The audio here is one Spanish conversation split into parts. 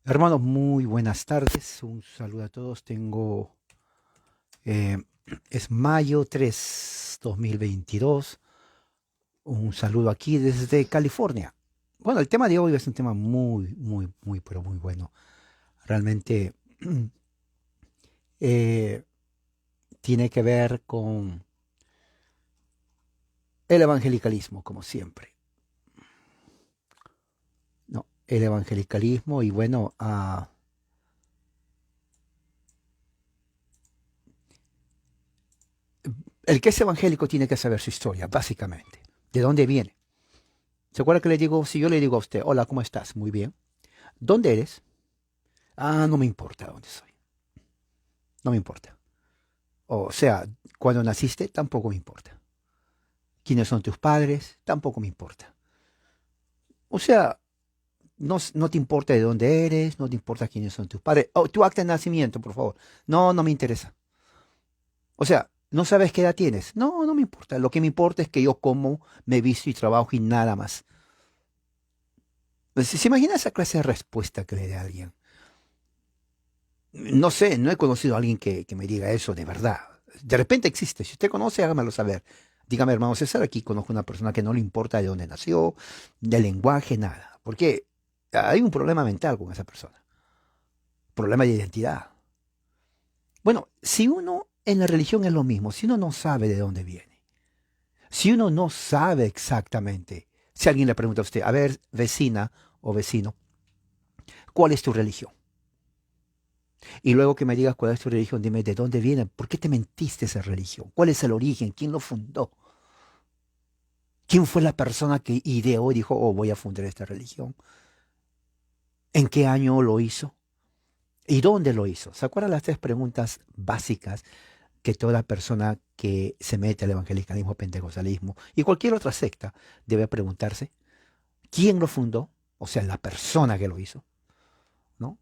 Hermanos, muy buenas tardes. Un saludo a todos. Eh, es mayo 3, 2022. Un saludo aquí desde California. Bueno, el tema de hoy es un tema pero muy bueno. Realmente eh, tiene que ver con el evangelicalismo, como siempre. ¿No? El evangelicalismo y bueno, el que es evangélico tiene que saber su historia, básicamente. ¿De dónde viene? ¿Se acuerda que le digo, si yo le digo a usted, hola, ¿cómo estás? Muy bien. ¿Dónde eres? Ah, no me importa dónde soy. No me importa. O sea, cuando naciste, tampoco me importa. ¿Quiénes son tus padres? Tampoco me importa. O sea, no te importa de dónde eres, no te importa quiénes son tus padres. Oh, tu acta de nacimiento, por favor. No, no me interesa. O sea, ¿no sabes qué edad tienes? No, no me importa. Lo que me importa es que yo como, me visto y trabajo y nada más. Pues, ¿se imagina esa clase de respuesta que le dé a alguien? No sé, no he conocido a alguien que me diga eso de verdad. De repente existe. Si usted conoce, hágamelo saber. Dígame, hermano César, aquí conozco una persona que no le importa de dónde nació, del lenguaje, nada. Porque hay un problema mental con esa persona. Problema de identidad. Bueno, si uno en la religión es lo mismo, si uno no sabe de dónde viene, si uno no sabe exactamente, si alguien le pregunta a usted, a ver, vecina o vecino, ¿cuál es tu religión? Y luego que me digas cuál es tu religión, dime de dónde viene, por qué te mentiste esa religión, cuál es el origen, quién lo fundó, quién fue la persona que ideó y dijo, oh, voy a fundar esta religión, en qué año lo hizo y dónde lo hizo. ¿Se acuerdan las tres preguntas básicas que toda persona que se mete al evangelicalismo, pentecostalismo y cualquier otra secta debe preguntarse? ¿Quién lo fundó? O sea, la persona que lo hizo, ¿no?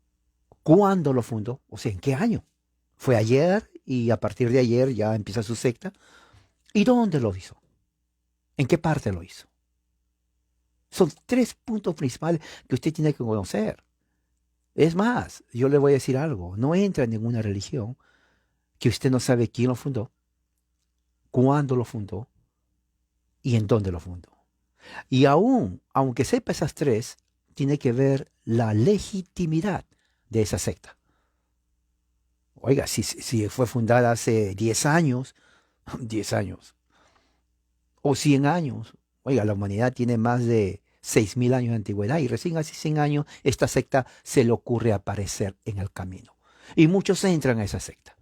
¿Cuándo lo fundó? O sea, ¿en qué año? ¿Fue ayer y a partir de ayer ya empieza su secta? ¿Y dónde lo hizo? ¿En qué parte lo hizo? Son tres puntos principales que usted tiene que conocer. Es más, yo le voy a decir algo, no entra en ninguna religión que usted no sabe quién lo fundó, cuándo lo fundó y en dónde lo fundó. Y aún, aunque sepa esas tres, tiene que ver la legitimidad de esa secta. Oiga, si fue fundada hace 10 años, 10 años, o 100 años, oiga, la humanidad tiene más de 6.000 años de antigüedad y recién hace 100 años esta secta se le ocurre aparecer en el camino. Y muchos entran a esa secta,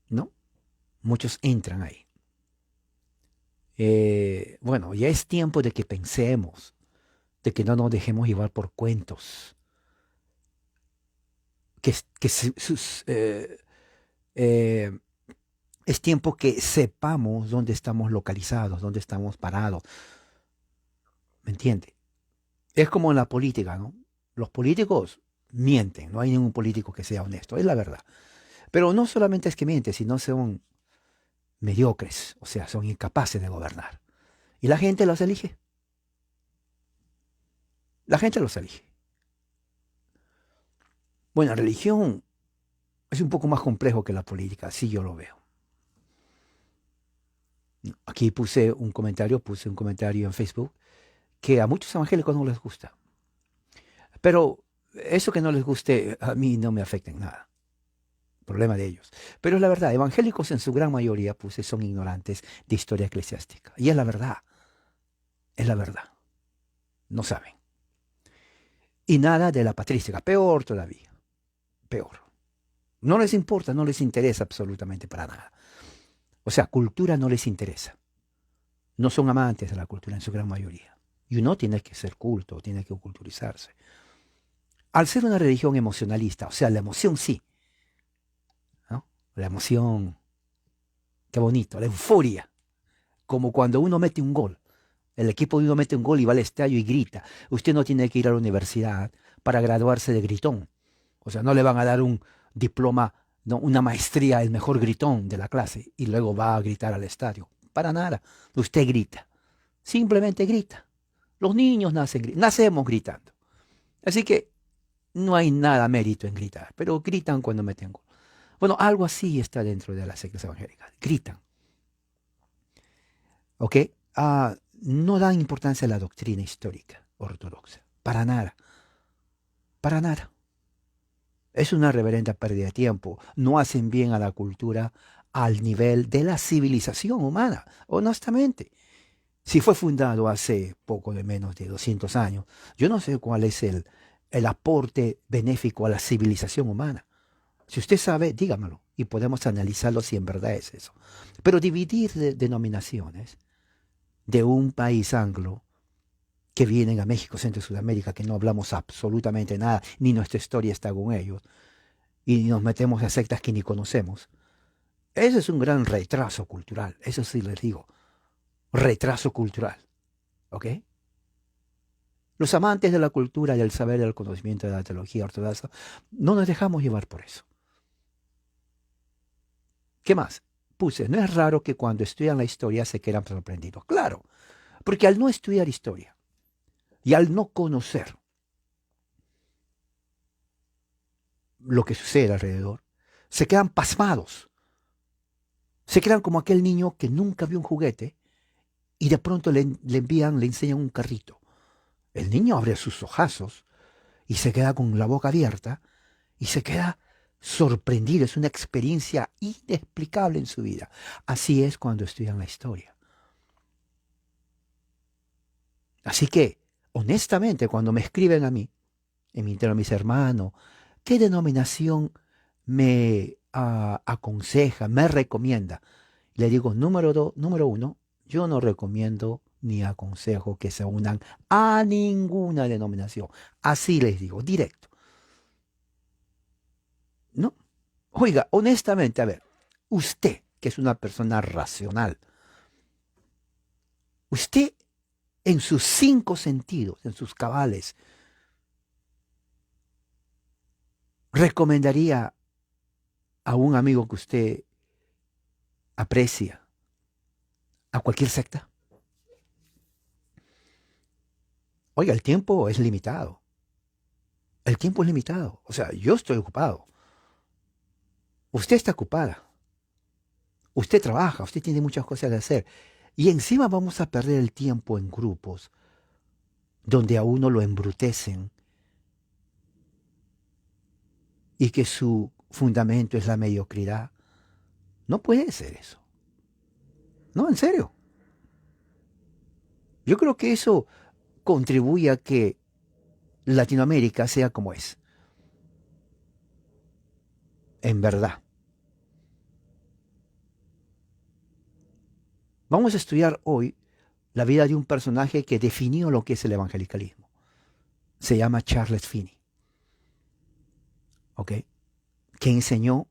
¿no? Muchos entran ahí. Bueno, ya es tiempo de que pensemos, de que no nos dejemos llevar por cuentos, que eh, es tiempo que sepamos dónde estamos localizados, dónde estamos parados, ¿me entiende? Es como en la política, ¿no? Los políticos mienten, no hay ningún político que sea honesto, es la verdad. Pero no solamente es que mienten, sino son mediocres, o sea, son incapaces de gobernar. Y la gente los elige, la gente los elige. Bueno, la religión es un poco más complejo que la política, así yo lo veo. Aquí puse un comentario en Facebook que a muchos evangélicos no les gusta. Pero eso que no les guste a mí no me afecta en nada. Problema de ellos. Pero es la verdad, evangélicos en su gran mayoría pues son ignorantes de historia eclesiástica. Y es la verdad. No saben. Y nada de la patrística, peor todavía, peor. No les importa, no les interesa absolutamente para nada. O sea, cultura no les interesa. No son amantes de la cultura en su gran mayoría. Y uno tiene que ser culto, tiene que culturizarse. Al ser una religión emocionalista, o sea, la emoción sí, ¿no? La emoción, qué bonito, la euforia, como cuando uno mete un gol. El equipo de uno mete un gol y va al estadio y grita. Usted no tiene que ir a la universidad para graduarse de gritón. O sea, no le van a dar un diploma, no, una maestría, el mejor gritón de la clase y luego va a gritar al estadio. Para nada. Usted grita. Simplemente grita. Los niños nacemos gritando. Así que no hay nada mérito en gritar, pero gritan cuando meten gol. Bueno, algo así está dentro de las sectas evangélicas. Gritan, ¿ok? No dan importancia a la doctrina histórica ortodoxa. Para nada, para nada. Es una reverenda pérdida de tiempo. No hacen bien a la cultura al nivel de la civilización humana, honestamente. Si fue fundado hace poco de menos de 200 años, yo no sé cuál es el aporte benéfico a la civilización humana. Si usted sabe, dígamelo y podemos analizarlo si en verdad es eso. Pero dividir denominaciones de un país anglo que vienen a México, Centro y Sudamérica, que no hablamos absolutamente nada, ni nuestra historia está con ellos, y nos metemos a sectas que ni conocemos, eso es un gran retraso cultural, eso sí les digo, retraso cultural, ¿ok? Los amantes de la cultura, del saber, del conocimiento de la teología ortodoxa, no nos dejamos llevar por eso. ¿Qué más? Puse, no es raro que cuando estudian la historia se quedan sorprendidos. Claro, porque al no estudiar historia y al no conocer lo que sucede alrededor, se quedan pasmados. Se quedan como aquel niño que nunca vio un juguete y de pronto le envían, le enseñan un carrito. El niño abre sus ojazos y se queda con la boca abierta y se queda sorprendido. Es una experiencia inexplicable en su vida. Así es cuando estudian la historia. Así que, honestamente, cuando me escriben a mí, en mi interno mis hermanos, ¿qué denominación me aconseja, me recomienda? Le digo, número uno, yo no recomiendo ni aconsejo que se unan a ninguna denominación. Así les digo, directo. No. Oiga, honestamente, a ver, usted, que es una persona racional, usted en sus cinco sentidos, en sus cabales, recomendaría a un amigo que usted aprecia a cualquier secta. Oiga, el tiempo es limitado. El tiempo es limitado. O sea, yo estoy ocupado. Usted está ocupada. Usted trabaja, usted tiene muchas cosas que hacer. Y encima vamos a perder el tiempo en grupos donde a uno lo embrutecen y que su fundamento es la mediocridad. No puede ser eso. No, en serio. Yo creo que eso contribuye a que Latinoamérica sea como es. En verdad. Vamos a estudiar hoy la vida de un personaje que definió lo que es el evangelicalismo. Se llama Charles Finney. ¿Ok? Que enseñó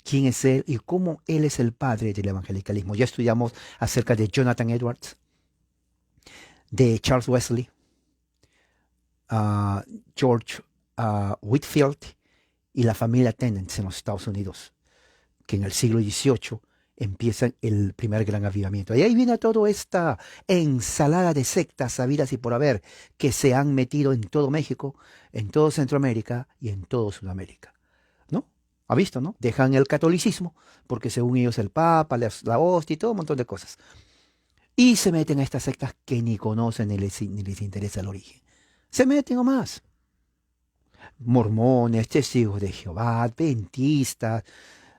quién es él y cómo él es el padre del evangelicalismo. Ya estudiamos acerca de Jonathan Edwards, de Charles Wesley, uh, George Whitefield y la familia Tennant en los Estados Unidos, que en el siglo XVIII empiezan el primer gran avivamiento. Y ahí viene toda esta ensalada de sectas sabidas y por haber que se han metido en todo México, en todo Centroamérica y en todo Sudamérica. ¿No? ¿Ha visto, no? Dejan el catolicismo, porque según ellos el Papa, la hostia y todo un montón de cosas. Y se meten a estas sectas que ni conocen ni les interesa el origen. Se meten nomás. Mormones, testigos de Jehová, adventistas,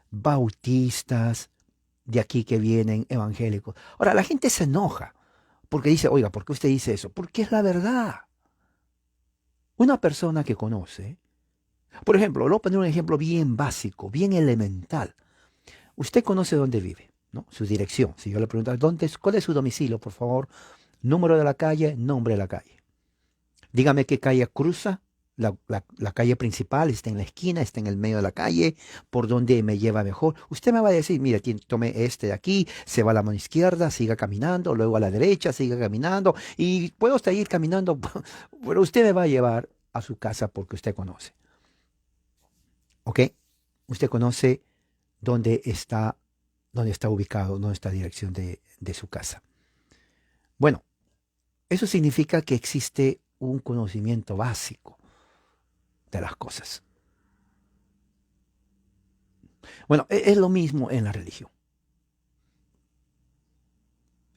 bautistas, de aquí que vienen evangélicos. Ahora, la gente se enoja porque dice, oiga, ¿por qué usted dice eso? Porque es la verdad. Una persona que conoce, por ejemplo, le voy a poner un ejemplo bien básico, bien elemental. Usted conoce dónde vive, ¿no? Su dirección. Si yo le pregunto, ¿cuál es su domicilio, por favor? Número de la calle, nombre de la calle. Dígame qué calle cruza. La calle principal está en la esquina, está en el medio de la calle, por donde me lleva mejor. Usted me va a decir, mire, tome este de aquí, se va a la mano izquierda, siga caminando, luego a la derecha, siga caminando, y puedo seguir caminando, pero usted me va a llevar a su casa porque usted conoce. ¿Ok? Usted conoce dónde está ubicado, dónde está la dirección de su casa. Bueno, eso significa que existe un conocimiento básico. de las cosas. Bueno, es lo mismo en la religión.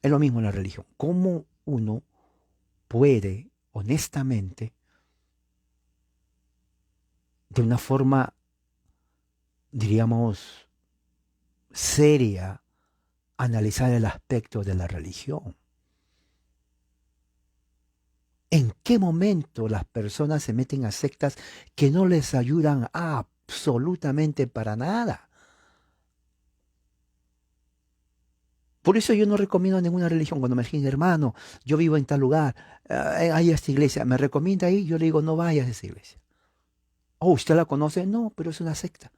Es lo mismo en la religión. ¿Cómo uno puede, honestamente, de una forma, diríamos, seria, analizar el aspecto de la religión? ¿En qué momento las personas se meten a sectas que no les ayudan absolutamente para nada? Por eso yo no recomiendo ninguna religión. Cuando me dicen, hermano, yo vivo en tal lugar, hay esta iglesia, ¿me recomienda ahí? Yo le digo, no vayas a esa iglesia. Oh, ¿usted la conoce? No, pero es una secta.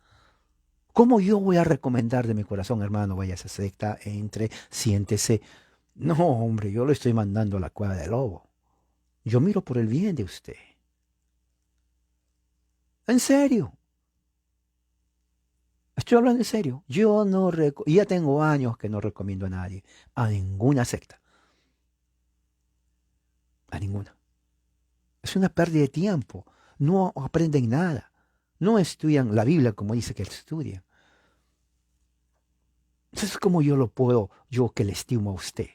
¿Cómo yo voy a recomendar de mi corazón, hermano, vaya a esa secta, entre, siéntese? No, hombre, yo lo estoy mandando a la cueva del lobo. Yo miro por el bien de usted. En serio. Estoy hablando en serio. Yo no ya tengo años que no recomiendo a nadie, a ninguna secta, a ninguna. Es una pérdida de tiempo. No aprenden nada. No estudian la Biblia como dice que estudian. Entonces, ¿cómo yo lo puedo, yo que le estimo a usted,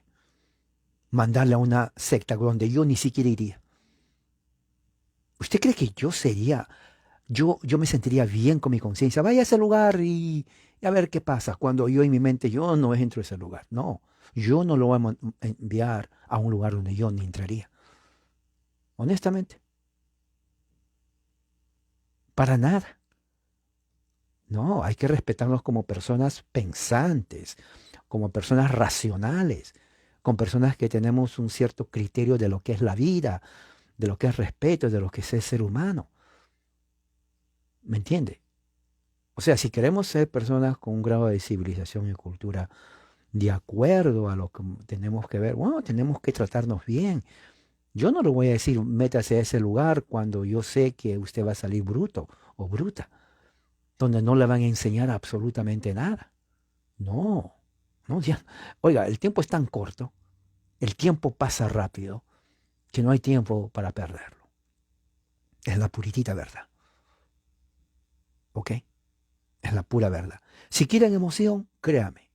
mandarle a una secta donde yo ni siquiera iría? ¿Usted cree que yo sería, yo me sentiría bien con mi conciencia? Vaya a ese lugar y a ver qué pasa. Cuando yo en mi mente, yo no entro a ese lugar. No, yo no lo voy a enviar a un lugar donde yo ni entraría. Honestamente, para nada. No, hay que respetarnos como personas pensantes, como personas racionales, con personas que tenemos un cierto criterio de lo que es la vida, de lo que es respeto, de lo que es el ser humano. ¿Me entiende? O sea, si queremos ser personas con un grado de civilización y cultura de acuerdo a lo que tenemos que ver, bueno, tenemos que tratarnos bien. Yo no le voy a decir, métase a ese lugar cuando yo sé que usted va a salir bruto o bruta, donde no le van a enseñar absolutamente nada. No, no, ya. Oiga, el tiempo es tan corto, el tiempo pasa rápido, que no hay tiempo para perderlo. Es la puritita verdad, ¿ok? Es la pura verdad. Si quieren emoción, créame,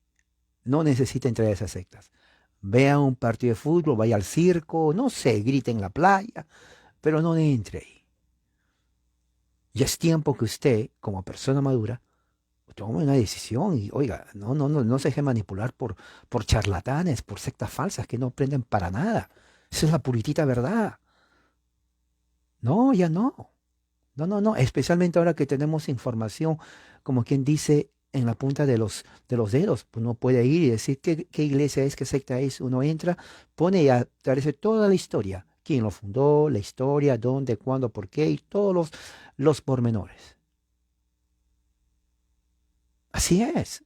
no necesita entrar a esas sectas. Vea un partido de fútbol, vaya al circo, no sé, grite en la playa, pero no entre ahí. Ya es tiempo que usted, como persona madura, tome una decisión y, oiga, no se deje manipular por charlatanes, por sectas falsas que no aprenden para nada. Esa es la puritita verdad. No, ya no. No. Especialmente ahora que tenemos información, como quien dice, en la punta de los dedos. Uno puede ir y decir qué iglesia es, qué secta es. Uno entra, pone y aparece toda la historia. Quién lo fundó, la historia, dónde, cuándo, por qué y todos los pormenores. Así es,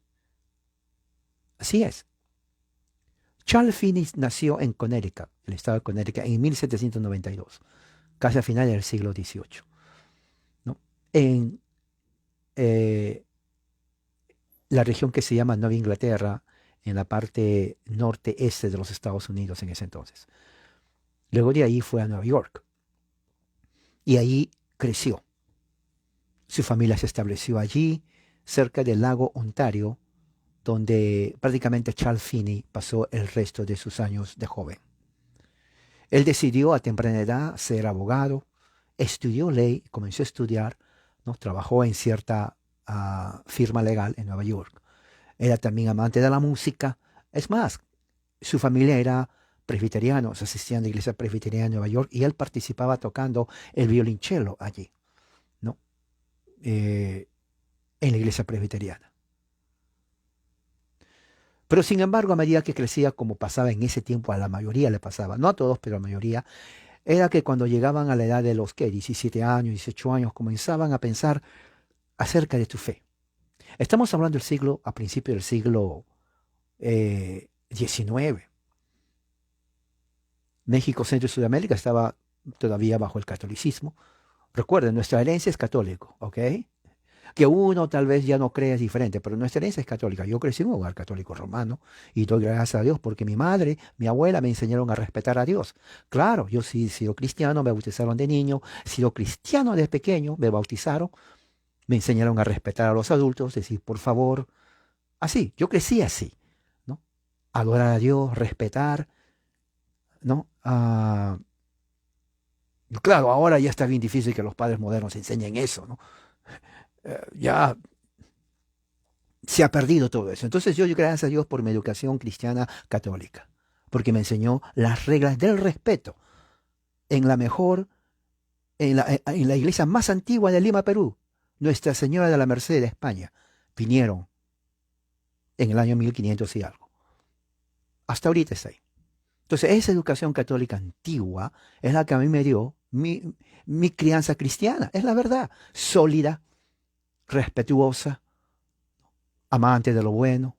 así es. Charles Finney nació en Connecticut, el estado de Connecticut, en 1792, casi a finales del siglo XVIII, ¿no? En eh, la región que se llama Nueva Inglaterra, en la parte norte-este de los Estados Unidos en ese entonces. Luego de ahí fue a Nueva York y ahí creció. Su familia se estableció allí, cerca del lago Ontario, donde prácticamente Charles Finney pasó el resto de sus años de joven. Él decidió a temprana edad ser abogado, estudió ley, comenzó a estudiar, ¿no? Trabajó en cierta firma legal en Nueva York. Era también amante de la música. Es más, su familia era presbiterianos, asistían a la iglesia presbiteriana de Nueva York y él participaba tocando el violonchelo allí, ¿no? En la iglesia presbiteriana. Pero sin embargo, a medida que crecía, como pasaba en ese tiempo, a la mayoría le pasaba, no a todos, pero a la mayoría, era que cuando llegaban a la edad de los, ¿qué? 17 años, 18 años, comenzaban a pensar acerca de tu fe. Estamos hablando del siglo, a principios del siglo XIX. México, Centro y Sudamérica estaba todavía bajo el catolicismo. Recuerden, nuestra herencia es católico, ¿ok? Que uno tal vez ya no crea es diferente, pero nuestra herencia es católica. Yo crecí en un hogar católico romano y doy gracias a Dios porque mi madre, mi abuela me enseñaron a respetar a Dios. Claro, yo sí he sido cristiano, me bautizaron de niño, he sido cristiano de pequeño, me bautizaron, me enseñaron a respetar a los adultos, decir por favor, así, yo crecí así, ¿no? Adorar a Dios, respetar, ¿no? Claro, ahora ya está bien difícil que los padres modernos enseñen eso, ¿no? Ya se ha perdido todo eso. Entonces yo, gracias a Dios por mi educación cristiana católica, porque me enseñó las reglas del respeto en la mejor, en la iglesia más antigua de Lima, Perú, Nuestra Señora de la Merced de España. Vinieron en el año 1500 y algo. Hasta ahorita está ahí. Entonces esa educación católica antigua es la que a mí me dio mi crianza cristiana, es la verdad, sólida, respetuosa, amante de lo bueno,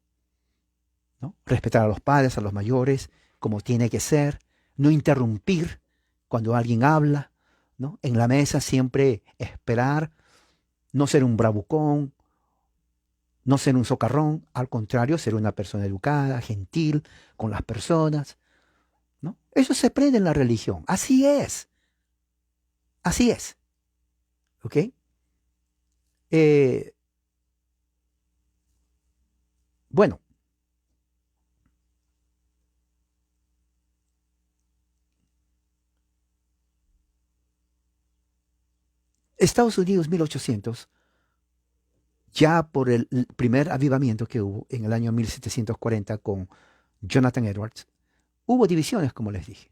¿no? Respetar a los padres, a los mayores, como tiene que ser, no interrumpir cuando alguien habla, ¿no? En la mesa siempre esperar, no ser un bravucón, no ser un socarrón, al contrario, ser una persona educada, gentil con las personas, ¿no? Eso se aprende en la religión, así es, ¿ok? Eh, bueno, Estados Unidos 1800, ya por el primer avivamiento que hubo en el año 1740 con Jonathan Edwards, hubo divisiones, como les dije.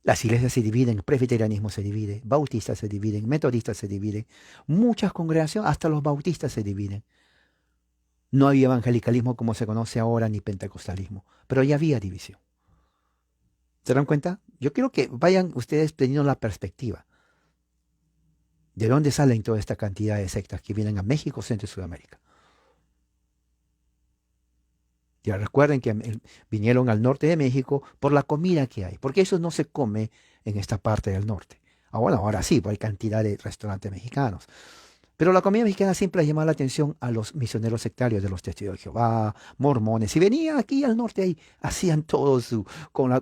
Las iglesias se dividen, presbiterianismo se divide, bautistas se dividen, metodistas se dividen, muchas congregaciones, hasta los bautistas se dividen. No había evangelicalismo como se conoce ahora, ni pentecostalismo, pero ya había división. ¿Se dan cuenta? Yo quiero que vayan ustedes teniendo la perspectiva de dónde salen toda esta cantidad de sectas que vienen a México, Centro y Sudamérica. Ya recuerden que vinieron al norte de México por la comida que hay, porque eso no se come en esta parte del norte. Ahora sí, pues hay cantidad de restaurantes mexicanos. Pero la comida mexicana siempre ha llamado la atención a los misioneros sectarios de los Testigos de Jehová, mormones. Y venían aquí al norte ahí, hacían todo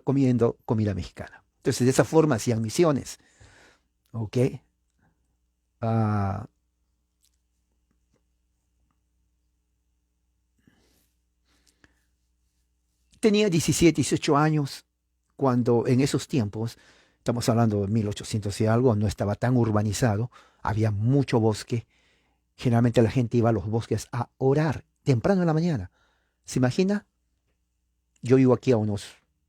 comiendo comida mexicana. Entonces, de esa forma hacían misiones. ¿Ok? Ah, tenía 17, 18 años cuando en esos tiempos, estamos hablando de 1800 y algo, no estaba tan urbanizado, había mucho bosque. Generalmente la gente iba a los bosques a orar temprano en la mañana. ¿Se imagina? Yo vivo aquí a unos,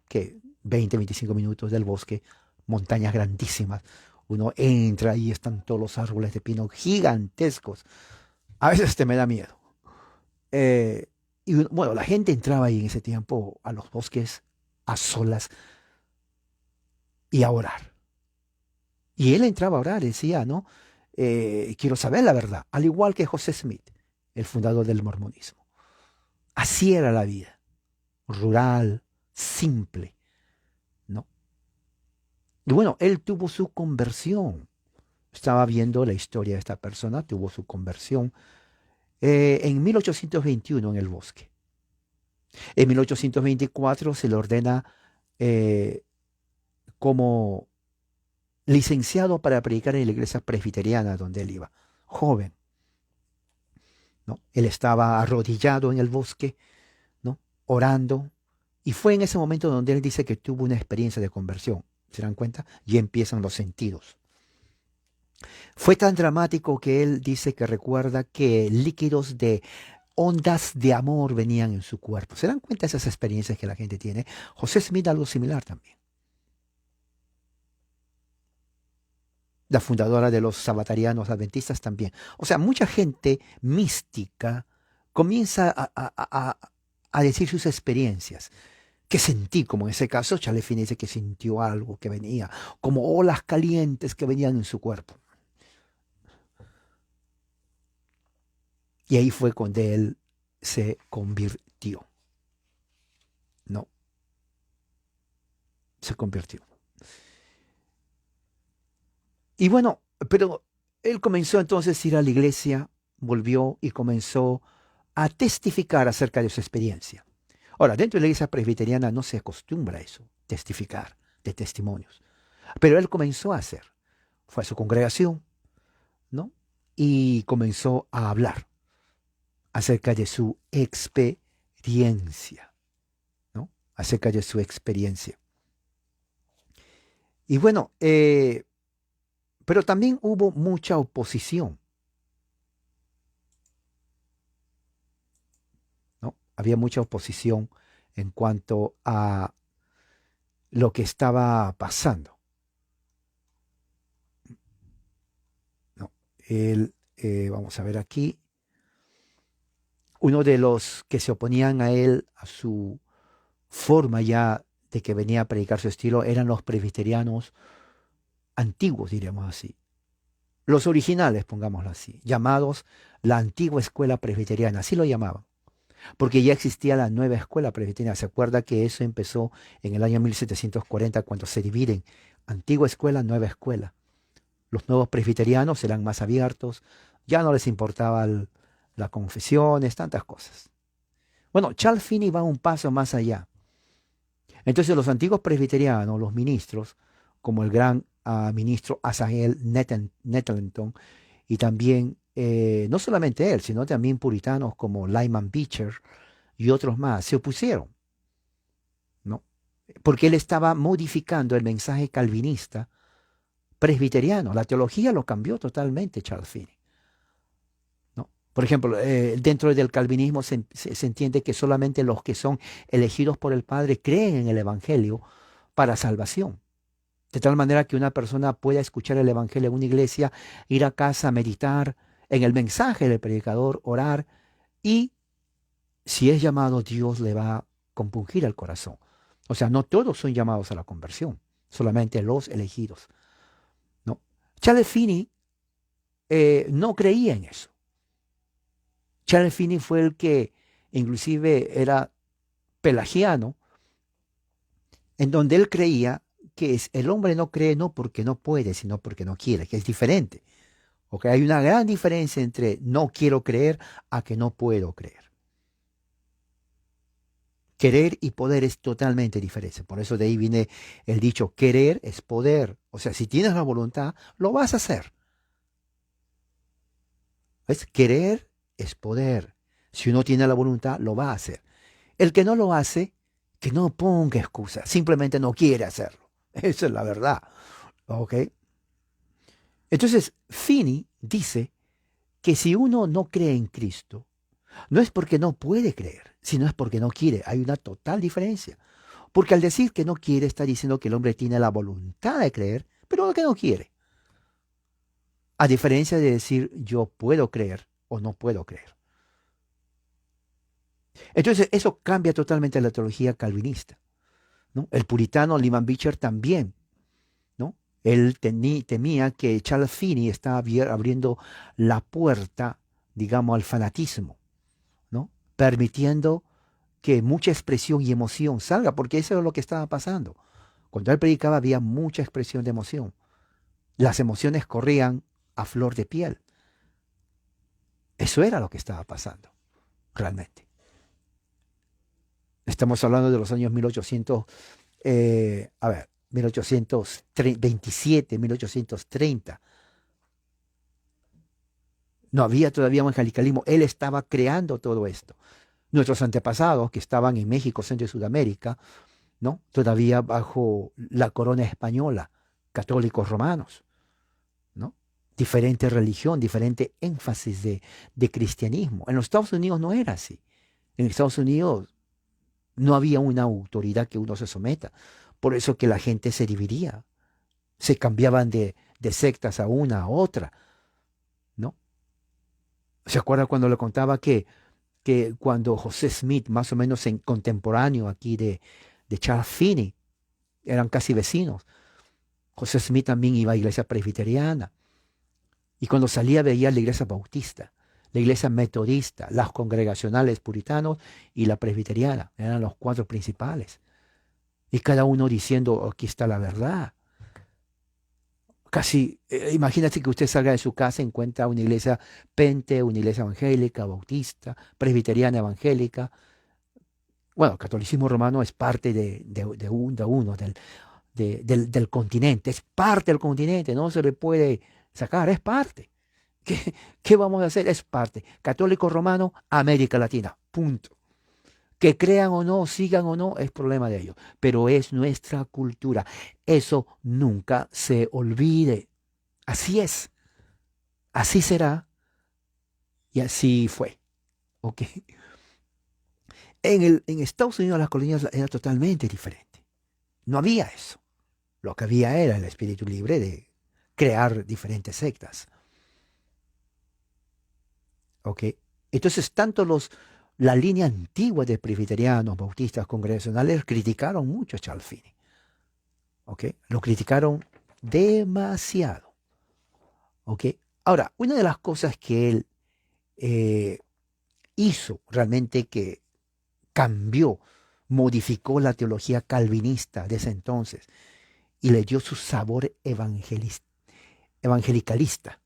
¿qué? 20, 25 minutos del bosque, montañas grandísimas. Uno entra y están todos los árboles de pino gigantescos. A veces te me da miedo. Eh, bueno, la gente entraba ahí en ese tiempo a los bosques a solas y a orar. Y él entraba a orar, decía, ¿no? Quiero saber la verdad, al igual que José Smith, el fundador del mormonismo. Así era la vida, rural, simple, ¿no? Y bueno, él tuvo su conversión. Estaba viendo la historia de esta persona, tuvo su conversión en 1821 en el bosque. En 1824 se le ordena eh, como licenciado para predicar en la iglesia presbiteriana donde él iba, joven, ¿no? Él estaba arrodillado en el bosque, ¿no? Orando, y fue en ese momento donde él dice que tuvo una experiencia de conversión. ¿Se dan cuenta? Y empiezan los sentidos. Fue tan dramático que él dice que recuerda que líquidos de ondas de amor venían en su cuerpo. ¿Se dan cuenta de esas experiencias que la gente tiene? José Smith algo similar también. La fundadora de los sabatarianos adventistas también. O sea, mucha gente mística comienza a decir sus experiencias. Que sentí, como en ese caso, Charles Finney dice que sintió algo que venía, como olas calientes que venían en su cuerpo. Y ahí fue cuando él se convirtió. No, se convirtió. Y bueno, pero él comenzó entonces a ir a la iglesia, volvió y comenzó a testificar acerca de su experiencia. Ahora, dentro de la iglesia presbiteriana no se acostumbra a eso, testificar de testimonios. Pero él comenzó a hacer. Fue a su congregación, ¿no? Y comenzó a hablar acerca de su experiencia, ¿no? Acerca de su experiencia. Y bueno, pero también hubo mucha oposición, ¿no? Había mucha oposición en cuanto a lo que estaba pasando, ¿no? Vamos a ver aquí, uno de los que se oponían a él, a su forma ya de que venía a predicar su estilo, eran los presbiterianos antiguos, diríamos así. Los originales, pongámoslo así, llamados la antigua escuela presbiteriana, así lo llamaban, porque ya existía la nueva escuela presbiteriana. ¿Se acuerda que eso empezó en el año 1740 cuando se dividen antigua escuela, nueva escuela? Los nuevos presbiterianos eran más abiertos, ya no les importaba las confesiones, tantas cosas. Bueno, Charles Finney va un paso más allá. Entonces los antiguos presbiterianos, los ministros, como el gran ministro Asahel Nettleton, y también, no solamente él, sino también puritanos como Lyman Beecher y otros más, se opusieron, ¿no? Porque él estaba modificando el mensaje calvinista presbiteriano. La teología lo cambió totalmente Charles Finney, ¿no? Por ejemplo, dentro del calvinismo se entiende que solamente los que son elegidos por el Padre creen en el Evangelio para salvación. De tal manera que una persona pueda escuchar el Evangelio en una iglesia, ir a casa, meditar en el mensaje del predicador, orar, y si es llamado, Dios le va a compungir el corazón. O sea, no todos son llamados a la conversión, solamente los elegidos, ¿no? Charles Finney no creía en eso. Charles Finney fue el que inclusive era pelagiano, en donde él creía que el hombre no cree no porque no puede, sino porque no quiere, que es diferente. ¿Ok? Hay una gran diferencia entre no quiero creer a que no puedo creer. Querer y poder es totalmente diferente. Por eso de ahí viene el dicho, querer es poder. O sea, si tienes la voluntad, lo vas a hacer. ¿Ves? Querer es poder. Si uno tiene la voluntad, lo va a hacer. El que no lo hace, que no ponga excusa, simplemente no quiere hacerlo. Esa es la verdad. ¿Ok? Entonces, Finney dice que si uno no cree en Cristo, no es porque no puede creer, sino es porque no quiere. Hay una total diferencia. Porque al decir que no quiere, está diciendo que el hombre tiene la voluntad de creer, pero que no quiere. A diferencia de decir yo puedo creer o no puedo creer. Entonces, eso cambia totalmente la teología calvinista, ¿no? El puritano Lyman Beecher también, ¿no? Él temía que Charles Finney estaba abriendo la puerta, digamos, al fanatismo, ¿no? Permitiendo que mucha expresión y emoción salga, porque eso es lo que estaba pasando. Cuando él predicaba había mucha expresión de emoción. Las emociones corrían a flor de piel. Eso era lo que estaba pasando, realmente. Estamos hablando de los años 1800, 1827, 1830. No había todavía evangelicalismo. Él estaba creando todo esto. Nuestros antepasados que estaban en México, Centro y Sudamérica, ¿no? Todavía bajo la corona española, católicos romanos, ¿no? Diferente religión, diferente énfasis de cristianismo. En los Estados Unidos no era así. En Estados Unidos no había una autoridad que uno se someta. Por eso que la gente se dividía. Se cambiaban de sectas a una a otra, ¿no? ¿Se acuerda cuando le contaba que cuando José Smith, más o menos en contemporáneo aquí de Charles Finney, eran casi vecinos? José Smith también iba a iglesia presbiteriana. Y cuando salía veía la iglesia bautista, la iglesia metodista, las congregacionales puritanos y la presbiteriana. Eran los cuatro principales. Y cada uno diciendo, aquí está la verdad. Casi, imagínate que usted salga de su casa y encuentra una iglesia pente, una iglesia evangélica, bautista, presbiteriana evangélica. Bueno, el catolicismo romano es parte de uno, del continente, es parte del continente, no se le puede sacar, es parte. ¿Qué, qué vamos a hacer? Es parte. Católico romano, América Latina, punto. Que crean o no, sigan o no, es problema de ellos, pero es nuestra cultura. Eso nunca se olvide. Así es, así será y así fue. ¿Ok? En Estados Unidos las colonias era totalmente diferente. No había eso. Lo que había era el espíritu libre de crear diferentes sectas. ¿Ok? Entonces, la línea antigua de presbiterianos, bautistas, congregacionales criticaron mucho a Charles Finney. ¿Ok? Lo criticaron demasiado. ¿Ok? Ahora, una de las cosas que él eh, hizo realmente que cambió, modificó la teología calvinista de ese entonces y le dio su sabor evangelicalista,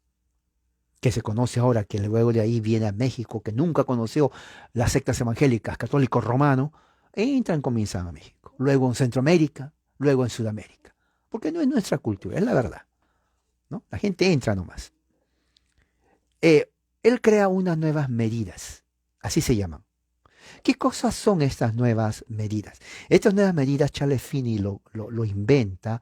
que se conoce ahora, que luego de ahí viene a México, que nunca conoció las sectas evangélicas, católicos romanos, entran, comienzan a México, luego en Centroamérica, luego en Sudamérica, porque no es nuestra cultura, es la verdad, ¿no? La gente entra nomás. Eh, Él crea unas nuevas medidas, así se llaman. ¿Qué cosas son estas nuevas medidas? Estas nuevas medidas Charles Finney lo inventa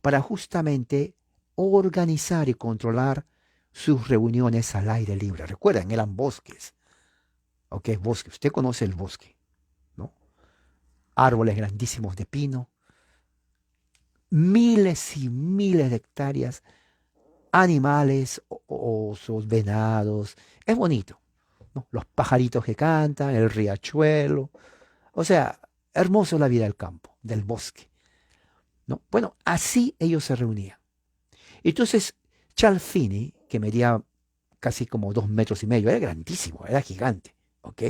para justamente organizar y controlar sus reuniones al aire libre. Recuerden, eran bosques. ¿Ok? Bosque. Usted conoce el bosque, ¿no? Árboles grandísimos de pino, miles y miles de hectáreas, animales, osos, venados. Es bonito, ¿no? Los pajaritos que cantan, el riachuelo. O sea, hermoso la vida del campo, del bosque, ¿no? Bueno, así ellos se reunían. Entonces, Charles Finney, que medía casi como 2 metros y medio, era grandísimo, era gigante, ¿ok?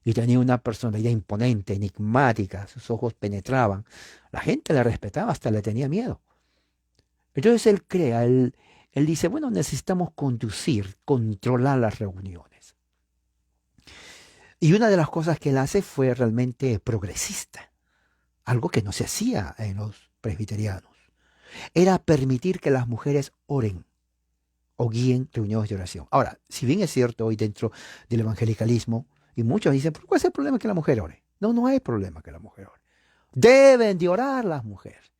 Y tenía una personalidad imponente, enigmática, sus ojos penetraban. La gente le respetaba, hasta le tenía miedo. Entonces él dice, bueno, necesitamos conducir, controlar las reuniones. Y una de las cosas que él hace fue realmente progresista, algo que no se hacía en los presbiterianos. Era permitir que las mujeres oren o guíen reuniones de oración. Ahora, si bien es cierto hoy dentro del evangelicalismo, y muchos dicen, ¿cuál es el problema que la mujer ore? No, no hay problema que la mujer ore. Deben de orar las mujeres.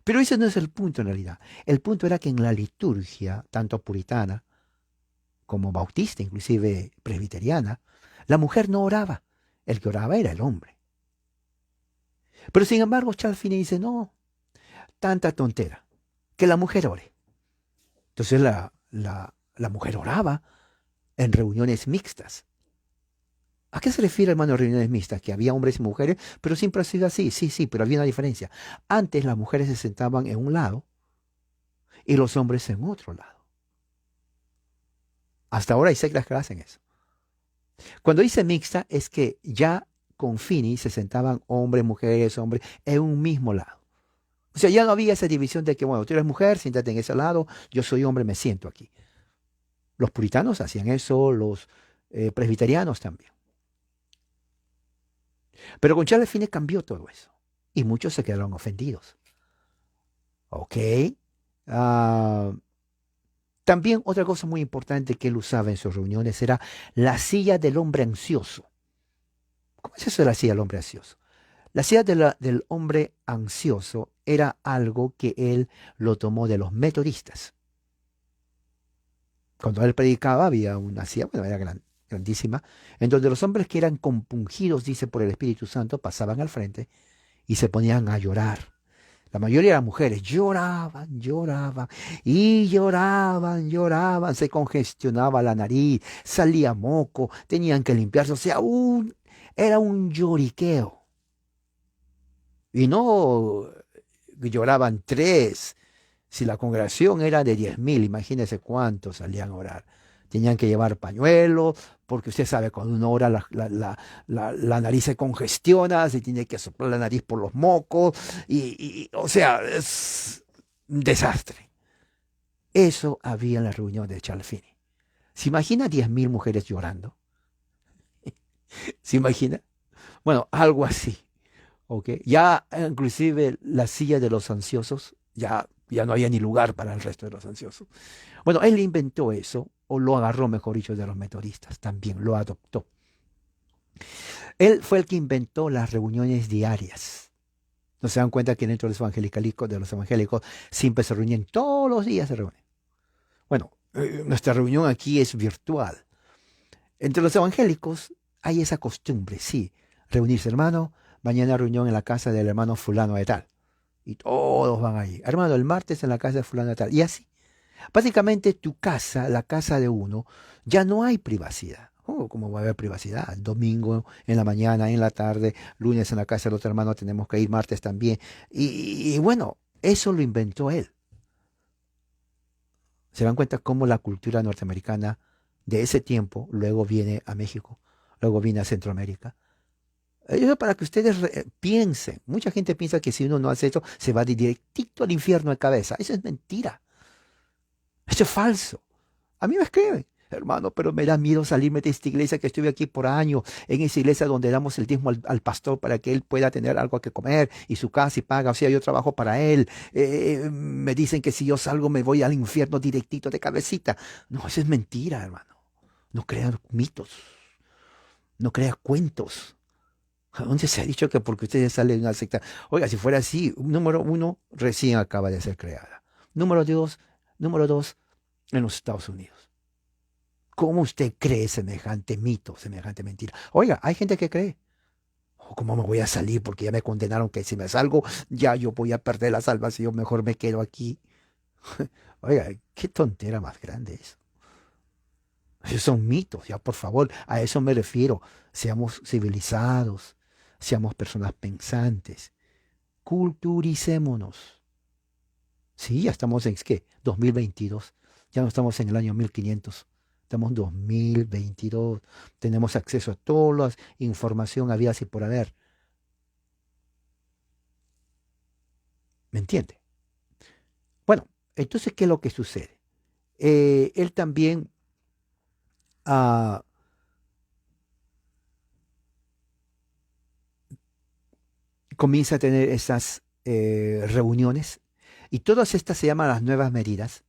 Pero ese no es el punto en realidad. El punto era que en la liturgia, tanto puritana como bautista, inclusive presbiteriana, la mujer no oraba. El que oraba era el hombre. Pero sin embargo, Charles Finney dice, no, tanta tontera, que la mujer ore. Entonces la mujer oraba en reuniones mixtas. ¿A qué se refiere, hermano, reuniones mixtas? Que había hombres y mujeres, pero siempre ha sido así. Sí, sí, pero había una diferencia. Antes las mujeres se sentaban en un lado y los hombres en otro lado. Hasta ahora hay sectas que hacen eso. Cuando dice mixta es que ya con Finney se sentaban hombres, mujeres, hombres en un mismo lado. O sea, ya no había esa división de que, bueno, tú eres mujer, siéntate en ese lado, yo soy hombre, me siento aquí. Los puritanos hacían eso, los presbiterianos también. Pero con Charles Finney cambió todo eso. Y muchos se quedaron ofendidos. ¿Ok? Ah, también otra cosa muy importante que él usaba en sus reuniones era la silla del hombre ansioso. ¿Cómo es eso de la silla del hombre ansioso? La silla del hombre ansioso era algo que él lo tomó de los metodistas. Cuando él predicaba había una silla, bueno, era grandísima, en donde los hombres que eran compungidos, dice, por el Espíritu Santo, pasaban al frente y se ponían a llorar. La mayoría eran mujeres, lloraban, lloraban y lloraban, lloraban, se congestionaba la nariz, salía moco, tenían que limpiarse, o sea, era un lloriqueo. Y no lloraban tres. Si la congregación era de 10.000, imagínense cuántos salían a orar. Tenían que llevar pañuelos, porque usted sabe, cuando uno ora la nariz se congestiona, se tiene que soplar la nariz por los mocos, o sea, es un desastre. Eso había en la reunión de Charles Finney. ¿Se imagina 10.000 mujeres llorando? ¿Se imagina? Bueno, algo así. ¿Ok? Ya inclusive la silla de los ansiosos, ya no había ni lugar para el resto de los ansiosos. Bueno, él inventó eso, o lo agarró, mejor dicho, de los metodistas, también lo adoptó. Él fue el que inventó las reuniones diarias. No se dan cuenta que dentro de los evangélicos siempre se reunían, todos los días se reúnen. Bueno, nuestra reunión aquí es virtual. Entre los evangélicos hay esa costumbre, sí, reunirse, hermano, mañana reunión en la casa del hermano fulano de tal. Y todos van allí. Hermano, el martes en la casa de fulano de tal. Y así. Básicamente tu casa, la casa de uno, ya no hay privacidad. Oh, ¿cómo va a haber privacidad? Domingo en la mañana, en la tarde, lunes en la casa del otro hermano tenemos que ir, martes también. Y bueno, eso lo inventó él. ¿Se dan cuenta cómo la cultura norteamericana de ese tiempo luego viene a México, luego viene a Centroamérica? Eso para que ustedes piensen. Mucha gente piensa que si uno no hace eso, se va directito al infierno de cabeza. Eso es mentira. Eso es falso. A mí me escriben, hermano, pero me da miedo salirme de esta iglesia que estuve aquí por años, en esa iglesia donde damos el diezmo al pastor para que él pueda tener algo que comer y su casa y paga, o sea, yo trabajo para él. Me dicen que si yo salgo me voy al infierno directito de cabecita. No, eso es mentira, hermano. No crean mitos, no crean cuentos. ¿A dónde se ha dicho que porque ustedes salen de una secta? Oiga, si fuera así, número uno, recién acaba de ser creada. Número dos, en los Estados Unidos. ¿Cómo usted cree semejante mito, semejante mentira? Oiga, hay gente que cree. Oh, ¿cómo me voy a salir? Porque ya me condenaron que si me salgo, ya yo voy a perder la salvación, mejor me quedo aquí. Oiga, qué tontera más grande eso. Esos son mitos, ya por favor, a eso me refiero. Seamos civilizados, seamos personas pensantes, culturicémonos. Sí, ya estamos en, ¿qué? 2022. Ya no estamos en el año 1500. Estamos en 2022. Tenemos acceso a toda la información había y por haber. ¿Me entiende? Bueno, entonces, ¿qué es lo que sucede? Él también ah, comienza a tener esas reuniones y todas estas se llaman las nuevas medidas,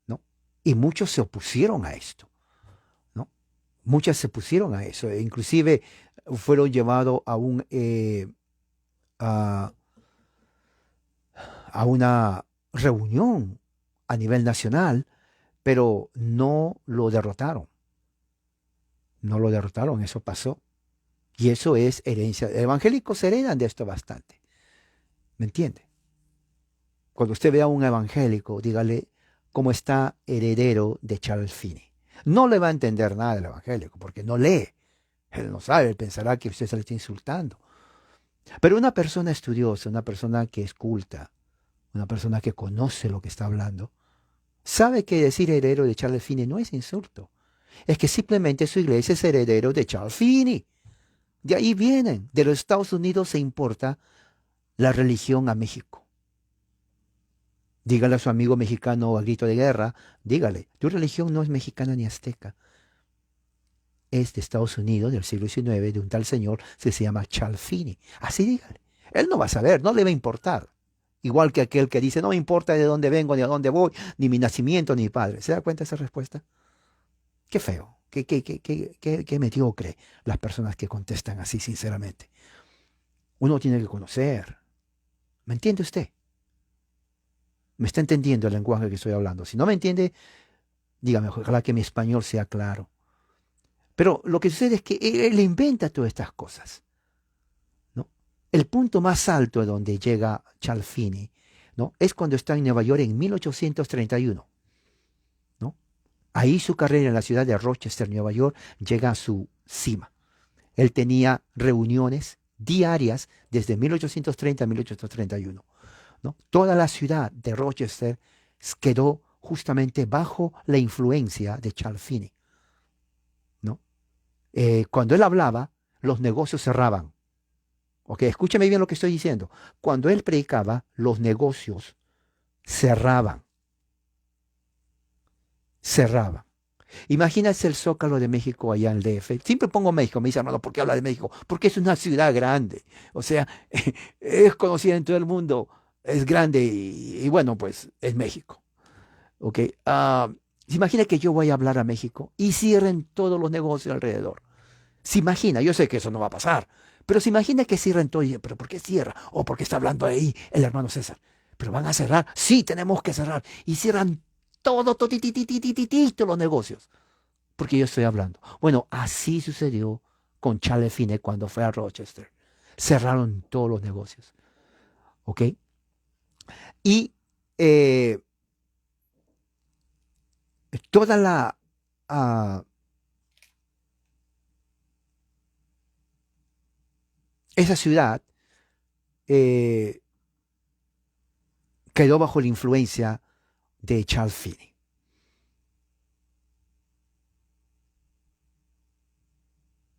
¿no? Y muchos se opusieron a esto, ¿no? Muchas se pusieron a eso, e inclusive fueron llevados a, a una reunión a nivel nacional, pero no lo derrotaron, no lo derrotaron, eso pasó. Y eso es herencia. Evangélicos se heredan de esto bastante, ¿me entiende? Cuando usted vea a un evangélico, dígale cómo está heredero de Charles Finney. No le va a entender nada del evangélico, porque no lee. Él no sabe, él pensará que usted se le está insultando. Pero una persona estudiosa, una persona que es culta, una persona que conoce lo que está hablando, sabe que decir heredero de Charles Finney no es insulto. Es que simplemente su iglesia es heredero de Charles Finney. De ahí vienen. De los Estados Unidos se importa la religión a México. Dígale a su amigo mexicano a grito de guerra, dígale, tu religión no es mexicana ni azteca. Es de Estados Unidos del siglo XIX, de un tal señor que se llama Charles Finney. Así dígale. Él no va a saber, no le va a importar. Igual que aquel que dice, no me importa de dónde vengo, ni a dónde voy, ni mi nacimiento, ni mi padre. ¿Se da cuenta de esa respuesta? Qué feo, qué mediocre las personas que contestan así, sinceramente. Uno tiene que conocer. ¿Me entiende usted? ¿Me está entendiendo el lenguaje que estoy hablando? Si no me entiende, dígame, ojalá que mi español sea claro. Pero lo que sucede es que él inventa todas estas cosas, ¿no? El punto más alto de donde llega Charles Finney, ¿no? Es cuando está en Nueva York en 1831, ¿no? Ahí su carrera en la ciudad de Rochester, Nueva York, llega a su cima. Él tenía reuniones diarias desde 1830 a 1831, ¿no? Toda la ciudad de Rochester quedó justamente bajo la influencia de Charles Finney, ¿no? Cuando él hablaba, los negocios cerraban. Ok, escúcheme bien lo que estoy diciendo. Cuando él predicaba, los negocios cerraban. cerraban. Imagínate el Zócalo de México allá en el DF. Siempre pongo México, me dice hermano, ¿por qué habla de México? Porque es una ciudad grande. O sea, es conocida en todo el mundo, es grande y bueno, pues es México. ¿Ok? Se imagina que yo voy a hablar a México y cierren todos los negocios alrededor. Se imagina, yo sé que eso no va a pasar, pero se imagina que cierren todo. ¿Pero por qué cierra? ¿O porque está hablando ahí el hermano César? ¿Pero van a cerrar? Sí, tenemos que cerrar. Y cierran todo, todos los negocios. Porque yo estoy hablando. Bueno, así sucedió con Charles Finney cuando fue a Rochester. Cerraron todos los negocios. ¿Ok? Y eh, toda uh, esa ciudad eh, quedó bajo la influencia de Charles Finney.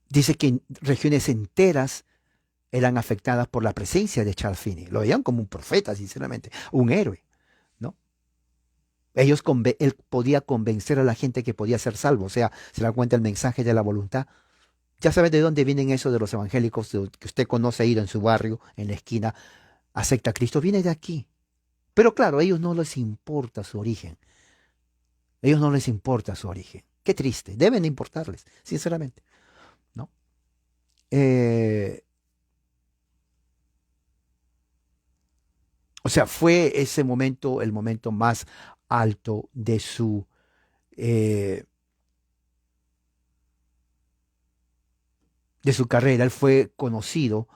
Dice que regiones enteras eran afectadas por la presencia de Charles Finney. Lo veían como un profeta, sinceramente, un héroe, ¿no? Él podía convencer a la gente que podía ser salvo, o sea, se da cuenta el mensaje de la voluntad. Ya sabe de dónde vienen eso de los evangélicos que usted conoce, ha ido en su barrio, en la esquina, acepta a Cristo, viene de aquí. Pero claro, a ellos no les importa su origen. A ellos no les importa su origen. Qué triste, deben importarles, sinceramente, ¿no? Eh, o sea, fue ese momento el momento más alto eh, de su carrera. Él fue conocido,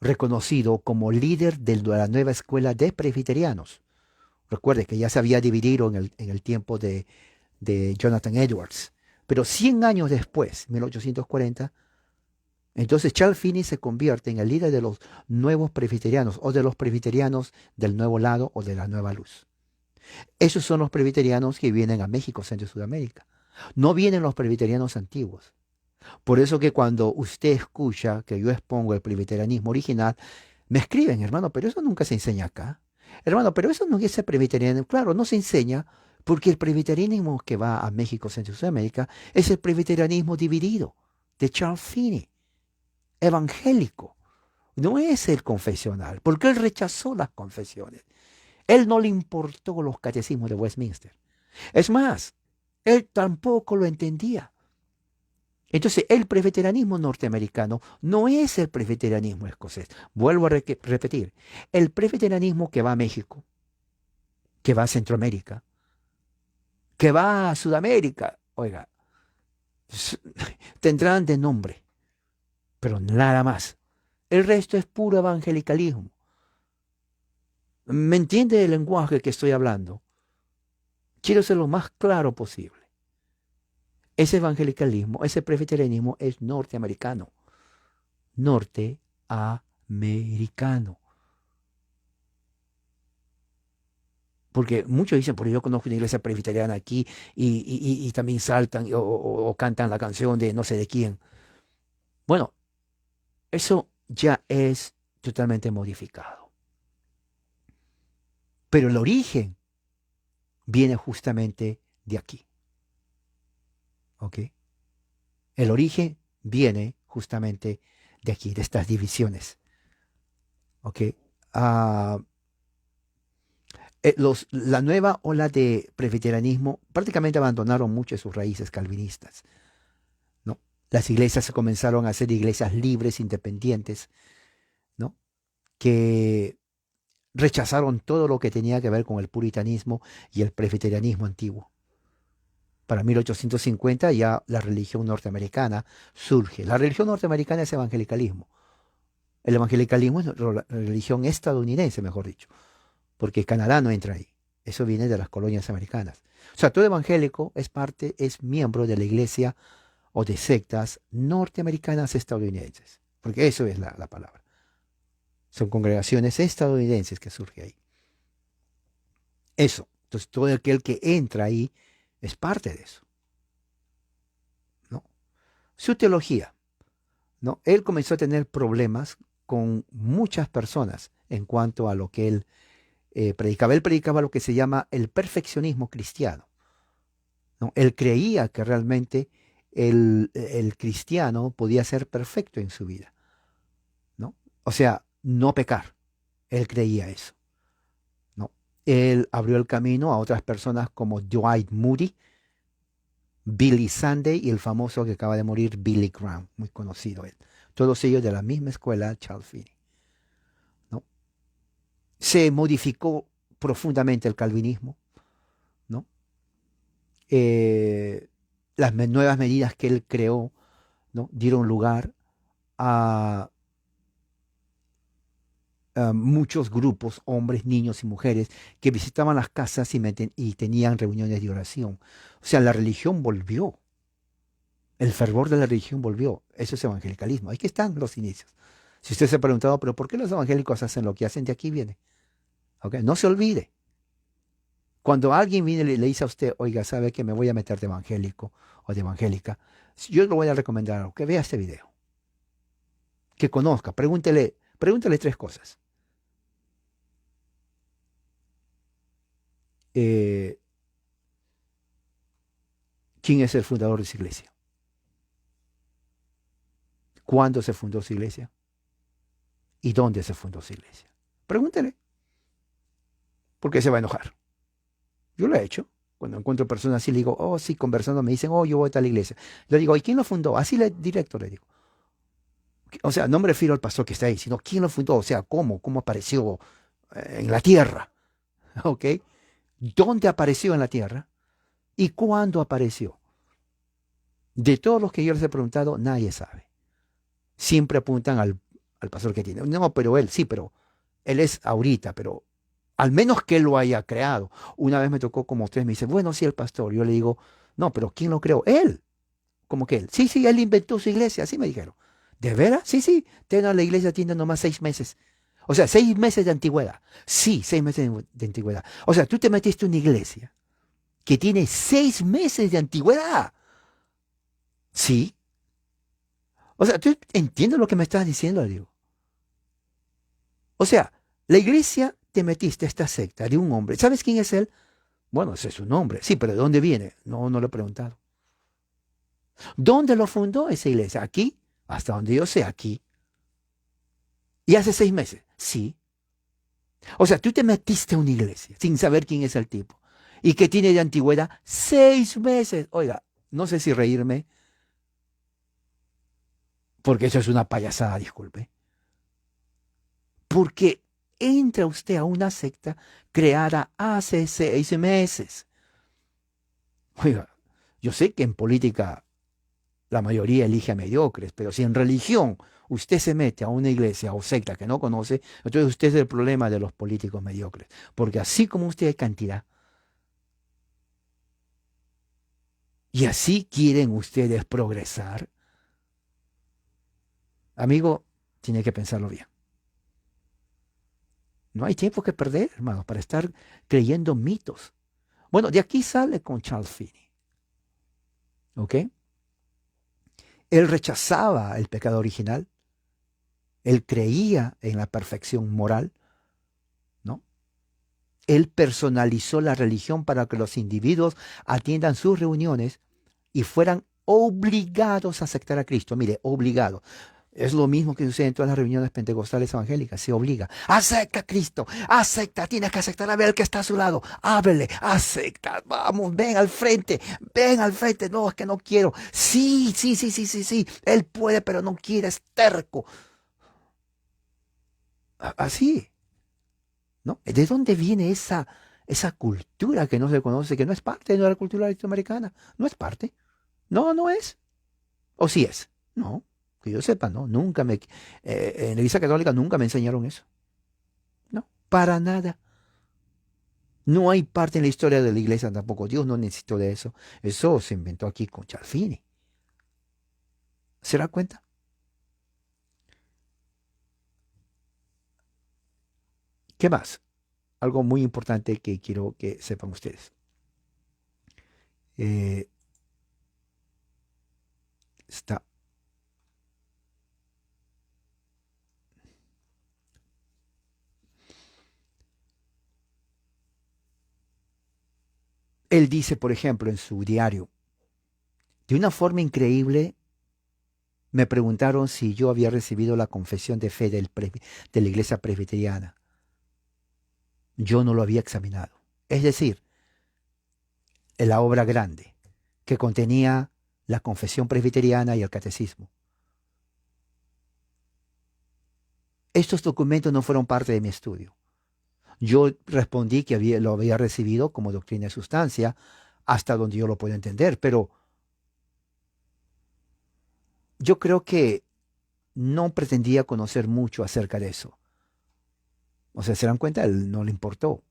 reconocido como líder de la nueva escuela de presbiterianos. Recuerde que ya se había dividido en el tiempo de Jonathan Edwards. Pero 100 años después, 1840, entonces Charles Finney se convierte en el líder de los nuevos presbiterianos o de los presbiterianos del nuevo lado o de la nueva luz. Esos son los presbiterianos que vienen a México, Centro y Sudamérica. No vienen los presbiterianos antiguos. Por eso que cuando usted escucha que yo expongo el presbiterianismo original, me escriben, hermano, pero eso nunca se enseña acá. Hermano, pero eso no es el presbiterianismo. Claro, no se enseña porque el presbiterianismo que va a México, Centro y Sudamérica es el presbiterianismo dividido de Charles Finney, evangélico. No es el confesional, porque él rechazó las confesiones. Él no le importó los catecismos de Westminster. Es más, él tampoco lo entendía. Entonces, el presbiterianismo norteamericano no es el presbiterianismo escocés. Vuelvo a repetir, el presbiterianismo que va a México, que va a Centroamérica, que va a Sudamérica, oiga, tendrán de nombre, pero nada más. El resto es puro evangelicalismo. ¿Me entiende el lenguaje que estoy hablando? Quiero ser lo más claro posible. Ese evangelicalismo, ese presbiterianismo es norteamericano. Norteamericano. Porque muchos dicen, porque yo conozco una iglesia presbiteriana aquí y también saltan o cantan la canción de no sé de quién. Bueno, eso ya es totalmente modificado. Pero el origen viene justamente de aquí. ¿Ok? El origen viene justamente de aquí, de estas divisiones. ¿Ok? Ah, la nueva ola de presbiterianismo prácticamente abandonaron muchas de sus raíces calvinistas, ¿no? Las iglesias se comenzaron a ser iglesias libres, independientes, ¿no? Que rechazaron todo lo que tenía que ver con el puritanismo y el presbiterianismo antiguo. Para 1850 ya la religión norteamericana surge. La religión norteamericana es evangelicalismo. El evangelicalismo es la religión estadounidense, mejor dicho, porque Canadá no entra ahí. Eso viene de las colonias americanas. O sea, todo evangélico es miembro de la iglesia o de sectas norteamericanas estadounidenses, porque eso es la palabra. Son congregaciones estadounidenses que surgen ahí. Eso. Entonces, todo aquel que entra ahí es parte de eso, ¿no? Su teología, ¿no? Él comenzó a tener problemas con muchas personas en cuanto a lo que él predicaba. Él predicaba lo que se llama el perfeccionismo cristiano. ¿no? Él creía que realmente el cristiano podía ser perfecto en su vida, ¿no? O sea, no pecar. Él creía eso, ¿no? Él abrió el camino a otras personas como Dwight Moody, Billy Sunday y el famoso que acaba de morir, Billy Graham, muy conocido él. Todos ellos de la misma escuela, Charles Finney, ¿no? Se modificó profundamente el calvinismo, ¿no? Eh, las nuevas medidas que él creó, ¿no? Dieron lugar a muchos grupos, hombres, niños y mujeres, que visitaban las casas y tenían reuniones de oración. O sea, la religión volvió, el fervor de la religión volvió. Eso es evangelicalismo. Aquí están los inicios. Si usted se ha preguntado, pero ¿por qué los evangélicos hacen lo que hacen? De aquí viene. ¿Ok? No se olvide. Cuando alguien viene y le dice a usted, oiga, ¿sabe que me voy a meter de evangélico o de evangélica? Yo le voy a recomendar algo, que vea este video, que conozca, pregúntele tres cosas. Eh, ¿Quién es el fundador de su iglesia? ¿Cuándo se fundó su iglesia? ¿Y dónde se fundó su iglesia? Pregúntele, porque se va a enojar. Yo lo he hecho. Cuando encuentro personas así, le digo, oh, sí, conversando, me dicen, oh, yo voy a tal iglesia. Le digo, ¿y quién lo fundó? Así directo le digo. O sea, no me refiero al pastor que está ahí, sino quién lo fundó, o sea, cómo apareció en la tierra, ¿ok? ¿Dónde apareció en la tierra? ¿Y cuándo apareció? De todos los que yo les he preguntado, nadie sabe. Siempre apuntan al pastor que tiene. No, pero él, sí, pero él es ahorita, pero al menos que él lo haya creado. Una vez me tocó como tres, me dice, bueno, sí, el pastor. Yo le digo, no, pero ¿quién lo creó? Él. Como que él. Sí, sí, él inventó su iglesia, así me dijeron. ¿De veras? Sí, sí, la iglesia tiene nomás 6 meses. O sea, 6 meses de antigüedad. Sí, 6 meses de antigüedad. O sea, tú te metiste en una iglesia que tiene 6 meses de antigüedad. Sí. O sea, tú entiendes lo que me estás diciendo, le digo. O sea, la iglesia te metiste a esta secta de un hombre. ¿Sabes quién es él? Bueno, ese es su nombre. Sí, pero ¿de dónde viene? No, no lo he preguntado. ¿Dónde lo fundó esa iglesia? Aquí, hasta donde yo sé, aquí. ¿Y hace 6 meses? Sí. O sea, tú te metiste a una iglesia sin saber quién es el tipo. ¿Y que tiene de antigüedad? 6 meses. Oiga, no sé si reírme, porque eso es una payasada, disculpe. Porque entra usted a una secta creada hace 6 meses. Oiga, yo sé que en política la mayoría elige a mediocres, pero si en religión usted se mete a una iglesia o secta que no conoce, entonces usted es el problema de los políticos mediocres. Porque así como usted hay cantidad, y así quieren ustedes progresar, amigo, tiene que pensarlo bien. No hay tiempo que perder, hermano, para estar creyendo mitos. Bueno, de aquí sale con Charles Finney, ¿ok? Él rechazaba el pecado original, él creía en la perfección moral, ¿no? Él personalizó la religión para que los individuos atiendan sus reuniones y fueran obligados a aceptar a Cristo. Mire, obligados. Es lo mismo que sucede en todas las reuniones pentecostales evangélicas. Se obliga. Acepta a Cristo. Acepta. Tienes que aceptar a ver el que está a su lado. Háblele. Acepta. Vamos, ven al frente. Ven al frente. No, es que no quiero. Sí, sí, sí, sí, sí, sí. Él puede, pero no quiere. Es terco. Así, ¿no? ¿De dónde viene esa cultura que no se conoce, que no es parte de la cultura latinoamericana? No es parte. No, no es. ¿O sí es? No. Que yo sepa, no. Nunca en la Iglesia Católica nunca me enseñaron eso. No, para nada. No hay parte en la historia de la Iglesia tampoco. Dios no necesitó de eso. Eso se inventó aquí con Charfini. ¿Se da cuenta? ¿Qué más? Algo muy importante que quiero que sepan ustedes. Eh, está Él dice, por ejemplo, en su diario, de una forma increíble, me preguntaron si yo había recibido la confesión de fe de la iglesia presbiteriana. Yo no lo había examinado. Es decir, en la obra grande, que contenía la confesión presbiteriana y el catecismo. Estos documentos no fueron parte de mi estudio. Yo respondí que lo había recibido como doctrina de sustancia, hasta donde yo lo puedo entender, pero yo creo que no pretendía conocer mucho acerca de eso. O sea, se dan cuenta, a él no le importó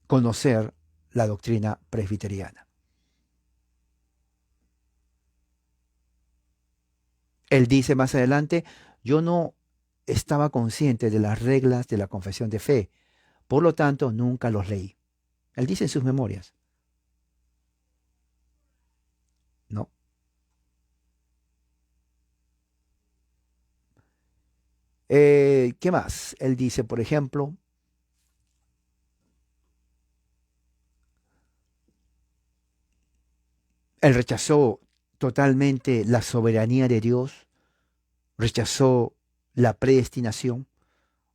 conocer la doctrina presbiteriana. Él dice más adelante, yo no estaba consciente de las reglas de la confesión de fe, por lo tanto nunca los leí. Él dice en sus memorias, ¿no? ¿Qué más? Él dice, por ejemplo, él rechazó totalmente la soberanía de Dios, rechazó la predestinación,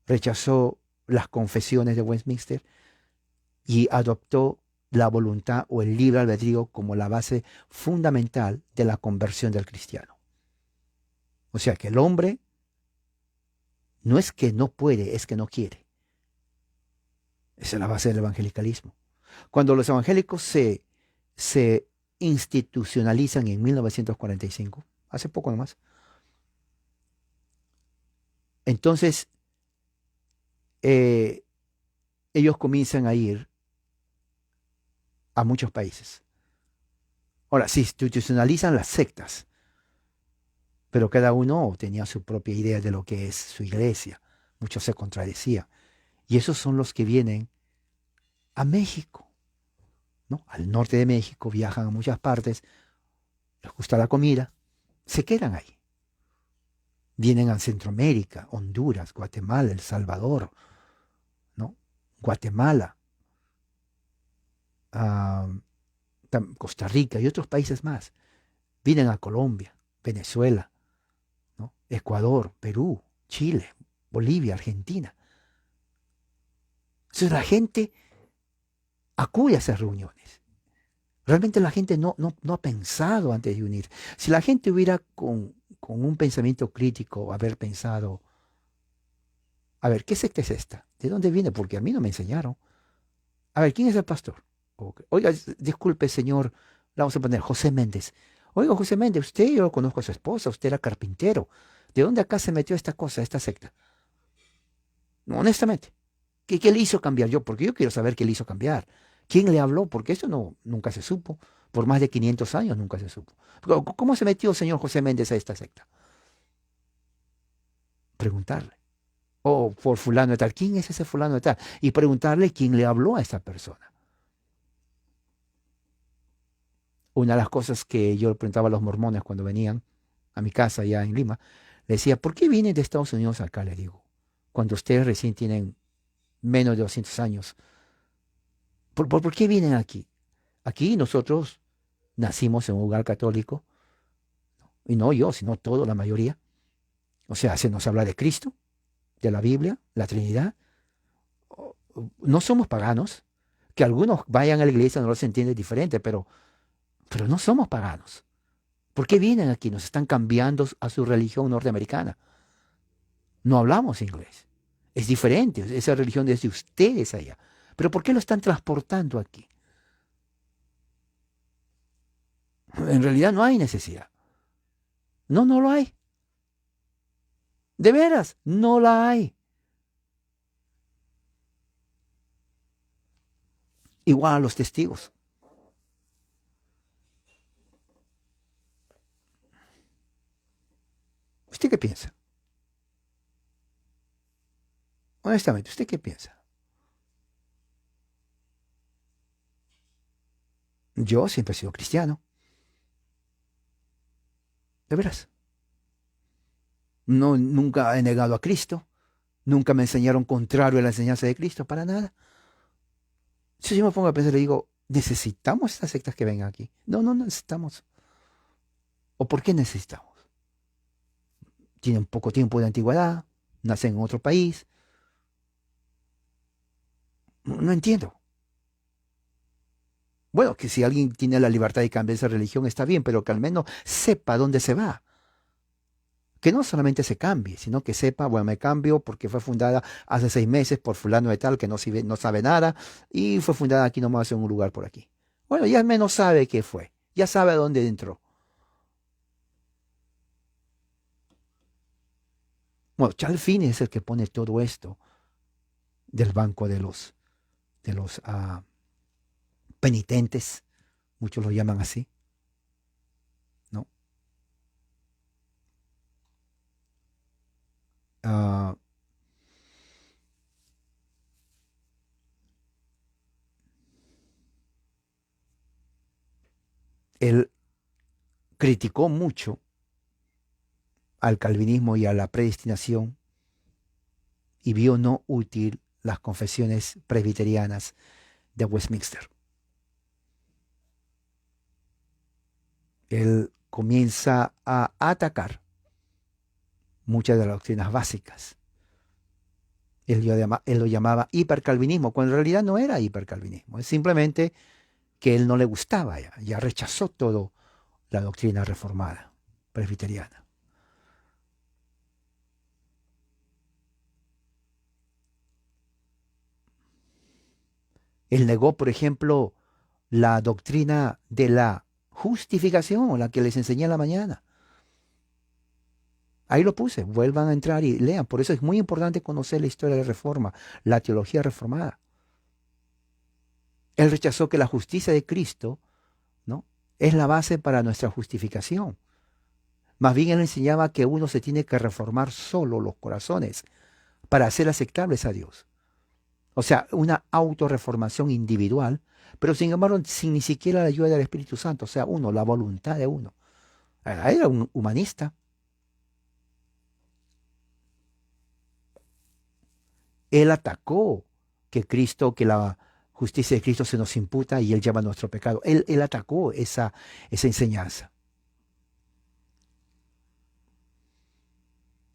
rechazó las confesiones de Westminster y adoptó la voluntad o el libre albedrío como la base fundamental de la conversión del cristiano. O sea que el hombre no es que no puede, es que no quiere. Esa es la base del evangelicalismo. Cuando los evangélicos se institucionalizan en 1945, hace poco nomás, entonces eh, ellos comienzan a ir a muchos países. Ahora, se institucionalizan las sectas, pero cada uno tenía su propia idea de lo que es su iglesia. Muchos se contradecían. Y esos son los que vienen a México, ¿no? Al norte de México, viajan a muchas partes, les gusta la comida, se quedan ahí. Vienen a Centroamérica, Honduras, Guatemala, El Salvador, ¿no? Guatemala, ah, Costa Rica y otros países más. Vienen a Colombia, Venezuela, ¿no? Ecuador, Perú, Chile, Bolivia, Argentina. Entonces la gente acude a esas reuniones. Realmente la gente no ha pensado antes de unir. Si la gente hubiera con un pensamiento crítico haber pensado, a ver, ¿qué secta es esta? ¿De dónde viene? Porque a mí no me enseñaron. A ver, ¿quién es el pastor? Oiga, disculpe, señor, le vamos a poner José Méndez. Oiga, José Méndez, usted, yo conozco a su esposa, usted era carpintero. ¿De dónde acá se metió esta cosa, esta secta? No, honestamente, ¿qué le hizo cambiar yo? Porque yo quiero saber qué le hizo cambiar. ¿Quién le habló? Porque eso nunca se supo. Por más de 500 años nunca se supo. ¿Cómo se metió el señor José Méndez a esta secta? Preguntarle. O por fulano de tal. ¿Quién es ese fulano de tal? Y preguntarle quién le habló a esa persona. Una de las cosas que yo le preguntaba a los mormones cuando venían a mi casa allá en Lima, le decía, ¿por qué vienen de Estados Unidos acá? Le digo, cuando ustedes recién tienen menos de 200 años. ¿Por qué vienen aquí? Aquí nosotros nacimos en un hogar católico, y no yo, sino toda la mayoría. O sea, se nos habla de Cristo, de la Biblia, la Trinidad. No somos paganos, que algunos vayan a la iglesia, no los entiende diferente, pero no somos paganos. ¿Por qué vienen aquí? Nos están cambiando a su religión norteamericana. No hablamos inglés. Es diferente, esa religión es de ustedes allá. Pero ¿por qué lo están transportando aquí? En realidad no hay necesidad. No lo hay. De veras, no la hay. Igual a los testigos. ¿Usted qué piensa? Honestamente, ¿usted qué piensa? Yo siempre he sido cristiano. De veras. No, nunca he negado a Cristo. Nunca me enseñaron contrario a la enseñanza de Cristo, para nada. Si yo me pongo a pensar, le digo, ¿necesitamos estas sectas que vengan aquí? No, no necesitamos. ¿O por qué necesitamos? Tienen poco tiempo de antigüedad, nacen en otro país. No, no entiendo. Bueno, que si alguien tiene la libertad de cambiar esa religión está bien, pero que al menos sepa dónde se va. Que no solamente se cambie, sino que sepa, bueno, me cambio porque fue fundada hace 6 meses por fulano de tal que no sabe nada y fue fundada aquí nomás en un lugar por aquí. Bueno, ya al menos sabe qué fue, ya sabe a dónde entró. Bueno, Charles Finney es el que pone todo esto del banco de los penitentes, muchos lo llaman así, ¿no? Ah, él criticó mucho al calvinismo y a la predestinación y vio no útil las confesiones presbiterianas de Westminster. Él comienza a atacar muchas de las doctrinas básicas. Él lo llamaba hipercalvinismo, cuando en realidad no era hipercalvinismo, es simplemente que él no le gustaba ya rechazó todo la doctrina reformada, presbiteriana. Él negó, por ejemplo, la doctrina de la justificación, la que les enseñé en la mañana. Ahí lo puse, vuelvan a entrar y lean. Por eso es muy importante conocer la historia de la Reforma, la teología reformada. Él rechazó que la justicia de Cristo, ¿no?, es la base para nuestra justificación. Más bien él enseñaba que uno se tiene que reformar solo los corazones para ser aceptables a Dios. O sea, una autorreformación individual, pero sin embargo sin ni siquiera la ayuda del Espíritu Santo. O sea, uno, la voluntad de uno. Era un humanista. Él atacó que la justicia de Cristo se nos imputa y él lleva nuestro pecado. Él atacó esa enseñanza.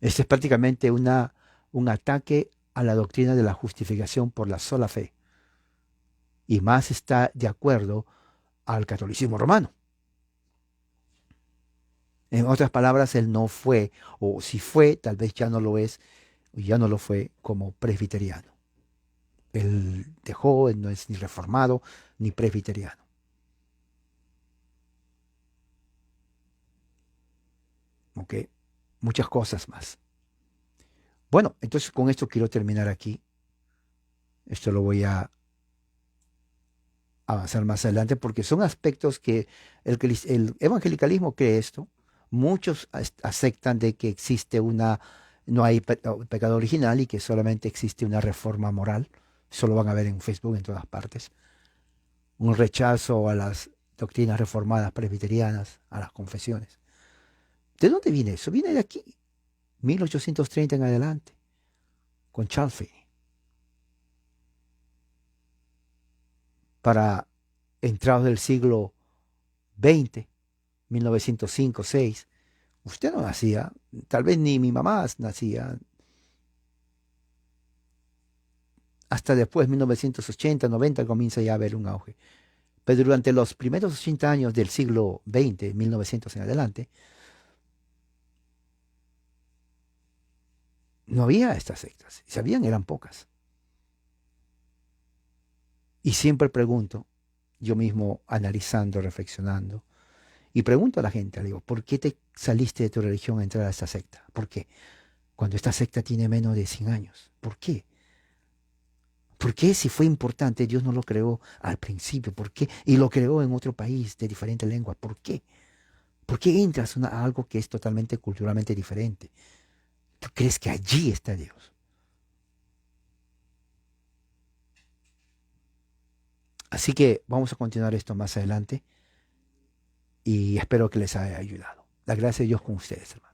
Este es prácticamente un ataque a la doctrina de la justificación por la sola fe. Y más está de acuerdo al catolicismo romano. En otras palabras, él no fue, o si fue, tal vez ya no lo es, o ya no lo fue como presbiteriano. Él no es ni reformado ni presbiteriano. ¿Ok? Muchas cosas más. Bueno, entonces con esto quiero terminar aquí. Esto lo voy a avanzar más adelante porque son aspectos que el evangelicalismo cree esto. Muchos aceptan de que no hay pecado original y que solamente existe una reforma moral. Eso lo van a ver en Facebook en todas partes. Un rechazo a las doctrinas reformadas presbiterianas, a las confesiones. ¿De dónde viene eso? Viene de aquí, 1830 en adelante, con Charles Finney. Para entrados del siglo XX, 1905-6, usted no nacía, tal vez ni mi mamá nacía, hasta después, 1980-90, comienza ya a haber un auge. Pero durante los primeros 80 años del siglo XX, 1900 en adelante, no había estas sectas. Si sabían, eran pocas. Y siempre pregunto, yo mismo analizando, reflexionando, y pregunto a la gente, le digo, ¿por qué te saliste de tu religión a entrar a esta secta? ¿Por qué? Cuando esta secta tiene menos de 100 años. ¿Por qué? ¿Por qué si fue importante Dios no lo creó al principio? ¿Por qué? Y lo creó en otro país de diferente lengua. ¿Por qué? ¿Por qué entras a algo que es totalmente culturalmente diferente? ¿Tú crees que allí está Dios? Así que vamos a continuar esto más adelante y espero que les haya ayudado. La gracia de Dios con ustedes, hermanos.